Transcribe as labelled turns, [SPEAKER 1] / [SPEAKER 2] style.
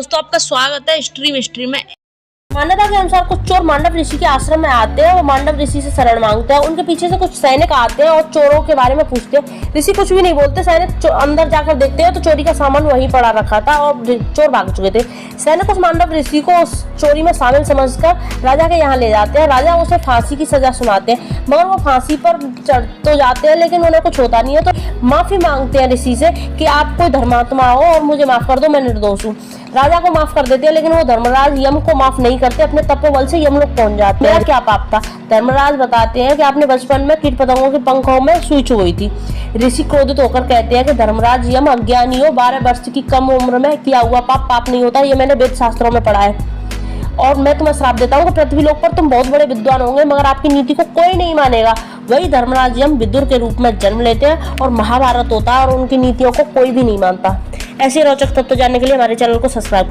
[SPEAKER 1] दोस्तों आपका स्वागत है स्ट्रीम में।
[SPEAKER 2] मान्यता के अनुसार कुछ चोर मांडव ऋषि के आश्रम में आते हैं। वो मांडव ऋषि से शरण मांगते हैं। उनके पीछे से कुछ सैनिक आते हैं और चोरों के बारे में पूछते हैं। ऋषि कुछ भी नहीं बोलते। सैनिक अंदर जाकर देखते हैं तो चोरी का सामान वहीं पड़ा रखा था और चोर भाग चुके थे। सैनिक उस मांडव ऋषि को उस चोरी में शामिल समझकर राजा के यहाँ ले जाते हैं। राजा उसे फांसी की सजा सुनाते हैं, मगर वो फांसी पर चढ़ तो जाते हैं लेकिन उन्हें कुछ होता नहीं है। तो माफी मांगते हैं ऋषि से कि आप कोई धर्मात्मा हो और मुझे माफ कर दो, मैं निर्दोष हूँ। राजा को माफ कर देते हैं लेकिन वो धर्मराज यम को माफ नहीं करते। अपने तपोबल से यम लोग पहुंच जाते हैं। क्या पाप था? धर्मराज बताते हैं कि आपने बचपन में कीट पतंगों के पंखों में सुई चुभई थी। ऋषि क्रोधित होकर कहते हैं कि धर्मराज यम अज्ञानी हो, 12 वर्ष की कम उम्र में किया हुआ पाप नहीं होता। ये मैंने वेद शास्त्रों में पढ़ा है और मैं तुम्हें श्राप देता हूँ कि पृथ्वी लोक पर तुम बहुत बड़े विद्वान होंगे मगर आपकी नीति को कोई नहीं मानेगा। वही धर्मराज यम विदुर के रूप में जन्म लेते हैं और महाभारत होता है और उनकी नीतियों को कोई भी नहीं मानता। ऐसे रोचक तथ्य जानने के लिए हमारे चैनल को सब्सक्राइब